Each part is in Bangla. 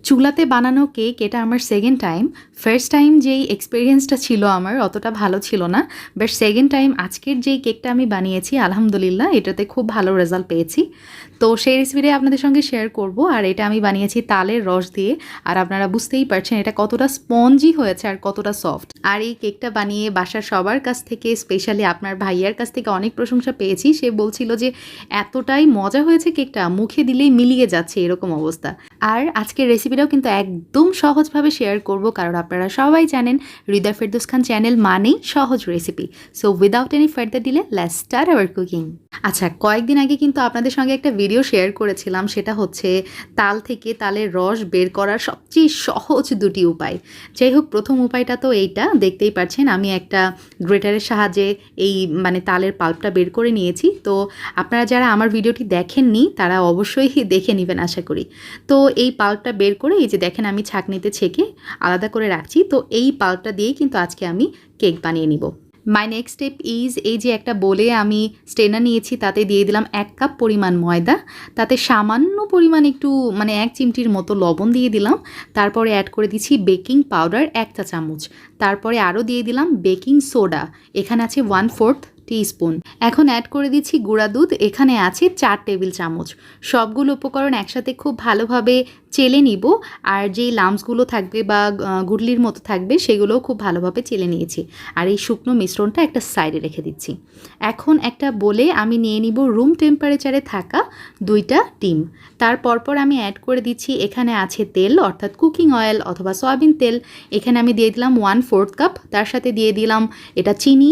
চুলাতে বানানো কেক এটা আমার সেকেন্ড টাইম। ফার্স্ট টাইম যেই এক্সপেরিয়েন্সটা ছিল আমার অতটা ভালো ছিল না, বাট সেকেন্ড টাইম আজকের যেই কেকটা আমি বানিয়েছি আলহামদুলিল্লাহ এটাতে খুব ভালো রেজাল্ট পেয়েছি। তো সেই রেসিপিটাই আপনাদের সঙ্গে শেয়ার করব। আর এটা আমি বানিয়েছি তালের রস দিয়ে। আর আপনারা বুঝতেই পারছেন এটা কতটা স্পঞ্জি হয়েছে আর কতটা সফট। আর এই কেকটা বানিয়ে বাসার সবার কাছ থেকে, স্পেশালি আপনার ভাইয়ার কাছ থেকে অনেক প্রশংসা পেয়েছি। সে বলছিল যে এতটাই মজা হয়েছে কেকটা, মুখে দিলেই মিলিয়ে যাচ্ছে এরকম অবস্থা। আর আজকের রেসিপিটাও কিন্তু একদম সহজভাবে শেয়ার করব, কারণ আপনারা সবাই জানেন হৃদয় ফেরদৌস খান চ্যানেল মানেই সহজ recipe. So without any further delay let's start our cooking. আচ্ছা, কয়েকদিন আগে কিন্তু আপনাদের সঙ্গে একটা ভিডিও শেয়ার করেছিলাম, সেটা হচ্ছে তাল থেকে তালের রস বের করার সবচেয়ে সহজ দুটি উপায়। যাই হোক, প্রথম উপায়টা তো এইটা দেখতেই পাচ্ছেন, আমি একটা গ্রেটারের সাহায্যে এই তালের পাল্পটা বের করে নিয়েছি। তো আপনারা যারা আমার ভিডিওটি দেখেননি তারা অবশ্যই দেখে নেবেন আশা করি। তো এই পাল্পটা বের করে এই যে দেখেন আমি ছাঁকনিতে ছেঁকে আলাদা করে রাখছি। তো এই পাল্পটা দিয়েই কিন্তু আজকে আমি কেক বানিয়ে নিব। মাই নেক্সট স্টেপ ইজ, এই যে একটা বোলে আমি স্টেনার নিয়েছি, তাতে দিয়ে দিলাম 1 কাপ পরিমাণ ময়দা, তাতে সামান্য পরিমাণ একটু 1 চিমটির মতো লবণ দিয়ে দিলাম। তারপরে অ্যাড করে দিচ্ছি বেকিং পাউডার 1 চা চামচ। তারপরে আরও দিয়ে দিলাম বেকিং সোডা, এখানে আছে 1/4 টিস্পুন। এখন অ্যাড করে দিচ্ছি গুঁড়া দুধ, এখানে আছে 4 টেবিল চামচ। সবগুলো উপকরণ একসাথে খুব ভালোভাবে চেলে নিব। আর যেই লাম্পসগুলো থাকবে বা গুটলির মতো থাকবে সেগুলোও খুব ভালোভাবে চেলে নিয়েছি। আর এই শুকনো মিশ্রণটা একটা সাইডে রেখে দিচ্ছি। এখন একটা বলে আমি নিয়ে নিব রুম টেম্পারেচারে থাকা 2টা ডিম। তার পরপর আমি অ্যাড করে দিচ্ছি, এখানে আছে তেল অর্থাৎ কুকিং অয়েল অথবা সয়াবিন তেল, এখানে আমি দিয়ে দিলাম 1/4 কাপ। তার সাথে দিয়ে দিলাম এটা চিনি,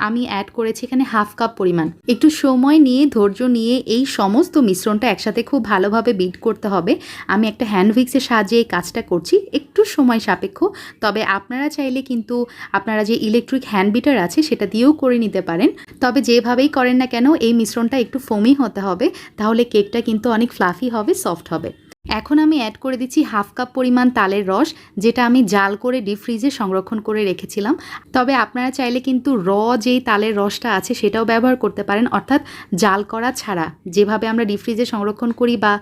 আমি অ্যাড করেছি এখানে 1/2 কাপ পরিমাণ। একটু সময় নিয়ে ধৈর্য নিয়ে এই সমস্ত মিশ্রণটা একসাথে খুব ভালোভাবে বিট করতে হবে। আমি একটা হ্যান্ড উইক্সের সাহায্যে এই কাজটা করছি, একটু সময় সাপেক্ষ। তবে আপনারা চাইলে কিন্তু আপনারা যে ইলেকট্রিক হ্যান্ড বিটার আছে সেটা দিয়েও করে নিতে পারেন। তবে যেভাবেই করেন না কেন এই মিশ্রণটা একটু ফোমি হতে হবে, তাহলে কেকটা কিন্তু অনেক ফ্লাফি হবে, সফট হবে। এখন আমি অ্যাড করে দিচ্ছি 1/2 কাপ পরিমাণ তালের রস, যেটা আমি জাল করে ডিপ ফ্রিজে সংরক্ষণ করে রেখেছিলাম। তবে আপনারা চাইলে কিন্তু যেই তালের রসটা আছে সেটাও ব্যবহার করতে পারেন, অর্থাৎ জাল করা ছাড়া যেভাবে আমরা ডিপ ফ্রিজে সংরক্ষণ করি বা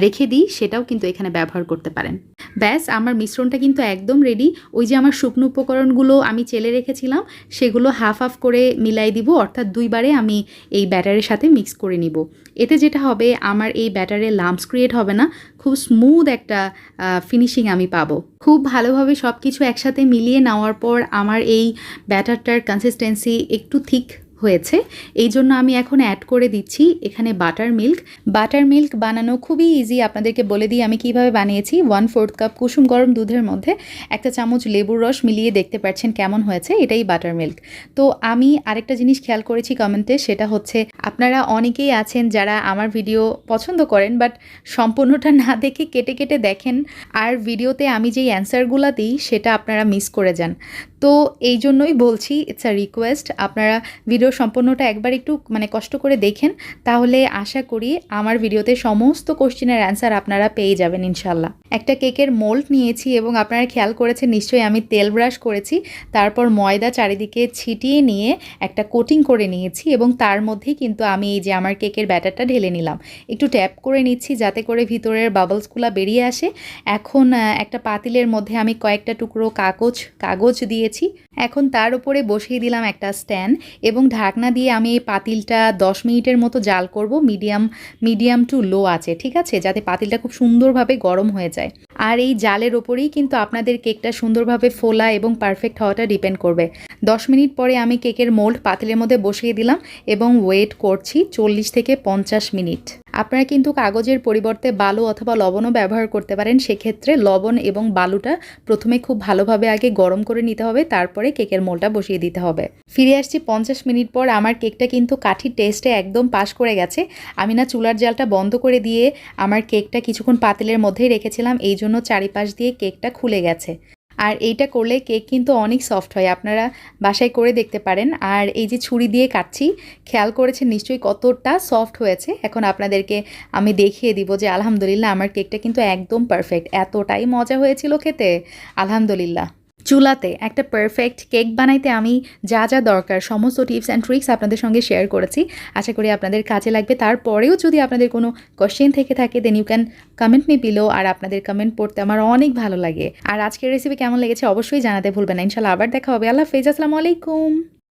রেখে দিই সেটাও কিন্তু এখানে ব্যবহার করতে পারেন। ব্যাস, আমার মিশ্রণটা কিন্তু একদম রেডি। ওই যে আমার শুকনো উপকরণগুলো আমি চেলে রেখেছিলাম সেগুলো হাফ করে মিলাই দিব, অর্থাৎ 2 বারে আমি এই ব্যাটারের সাথে মিক্স করে নিব। এতে যেটা হবে, আমার এই ব্যাটারে লাম্পস ক্রিয়েট হবে না, খুব স্মুথ একটা ফিনিশিং আমি পাবো। খুব ভালোভাবে সব কিছু একসাথে মিলিয়ে নেওয়ার পর আমার এই ব্যাটারটার কনসিস্টেন্সি একটু থিক হয়েছে। এই জন্য আমি এখন অ্যাড করে দিচ্ছি এখানে বাটার মিল্ক। বাটার মিল্ক বানানো খুবই ইজি, আপনাদেরকে বলে দিই আমি কিভাবে বানিয়েছি। 1/4 কাপ কুসুম গরম দুধের মধ্যে 1 চামচ লেবুর রস মিলিয়ে দেখতে পাচ্ছেন কেমন হয়েছে, এটাই বাটার মিল্ক। তো আমি আরেকটা জিনিস খেয়াল করেছি কমেন্টে, সেটা হচ্ছে আপনারা অনেকেই আছেন যারা আমার ভিডিও পছন্দ করেন বাট সম্পূর্ণটা না দেখে কেটে কেটে দেখেন, আর ভিডিওতে আমি যেই অ্যান্সারগুলো দিই সেটা আপনারা মিস করে যান। তো এই জন্যই বলছি, ইটস আ রিকোয়েস্ট, আপনারা ভিডিও সম্পূর্ণটা একবার একটু কষ্ট করে দেখেন, তাহলে আশা করি আমার ভিডিওতে সমস্ত কোশ্চেনের অ্যান্সার আপনারা পেয়ে যাবেন ইনশাল্লাহ। একটা কেকের মোল্ড নিয়েছি এবং আপনারা খেয়াল করেছেন নিশ্চয়ই আমি তেল ব্রাশ করেছি, তারপর ময়দা চারিদিকে ছিটিয়ে নিয়ে একটা কোটিং করে নিয়েছি এবং তার মধ্যেই কিন্তু আমি এই যে আমার কেকের ব্যাটারটা ঢেলে নিলাম। একটু ট্যাপ করে নিচ্ছি যাতে করে ভিতরের বাবলসগুলো বেরিয়ে আসে। এখন একটা পাতিলের মধ্যে আমি কয়েকটা টুকরো কাগজ দিয়েছি। এখন তার উপরে বসিয়ে দিলাম একটা স্ট্যান্ড এবং ঢাকনা দিয়ে আমি এই পাতিলটা 10 মিনিটের মতো জাল করব মিডিয়াম টু লো আছে, ঠিক আছে, যাতে পাতিলটা খুব সুন্দরভাবে গরম হয়ে যায়। আর এই জালের ওপরেই কিন্তু আপনাদের কেকটা সুন্দরভাবে ফোলা এবং পারফেক্ট হওয়াটা ডিপেন্ড করবে। 10 মিনিট পরে আমি কেকের মোল্ড পাতিলের মধ্যে বসিয়ে দিলাম এবং ওয়েট করছি 40 থেকে 50 মিনিট। আপনারা কিন্তু কাগজের পরিবর্তে বালু অথবা লবণও ব্যবহার করতে পারেন। সেক্ষেত্রে লবণ এবং বালুটা প্রথমে খুব ভালোভাবে আগে গরম করে নিতে হবে, তারপরে কেকের মোলটা বসিয়ে দিতে হবে। ফিরে আসছি 50 মিনিট পর। আমার কেকটা কিন্তু কাঠির টেস্টে একদম পাস করে গেছে। আমি না চুলার জালটা বন্ধ করে দিয়ে আমার কেকটা কিছুক্ষণ পাতিলের মধ্যেই রেখেছিলাম, এই জন্য চারিপাশ দিয়ে কেকটা খুলে গেছে। আর এইটা করলে কেক কিন্তু অনেক সফট হয়, আপনারা বাসায় করে দেখতে পারেন। আর এই যে ছুরি দিয়ে কাটছি, খেয়াল করেছেন নিশ্চয়ই কতটা সফট হয়েছে। এখন আপনাদেরকে আমি দেখিয়ে দিব যে আলহামদুলিল্লাহ আমার কেকটা কিন্তু একদম পারফেক্ট, এতটাই মজা হয়েছিল খেতে, আলহামদুলিল্লাহ। চুলাতে একটা পারফেক্ট কেক বানাইতে আমি যা যা দরকার সমস্ত টিপস অ্যান্ড ট্রিক্স আপনাদের সঙ্গে শেয়ার করেছি। আশা করি আপনাদের কাজে লাগবে। তারপরেও যদি আপনাদের কোনো কোয়েশ্চেন থেকে থাকে then you can comment me below. আর আপনাদের কমেন্ট পড়তে আমার অনেক ভালো লাগে। আর আজকের রেসিপি কেমন লেগেছে অবশ্যই জানাতে ভুলবেন না। ইনশাআল্লাহ আবার দেখা হবে। আল্লাহ হাফেজ, আসসালামু আলাইকুম।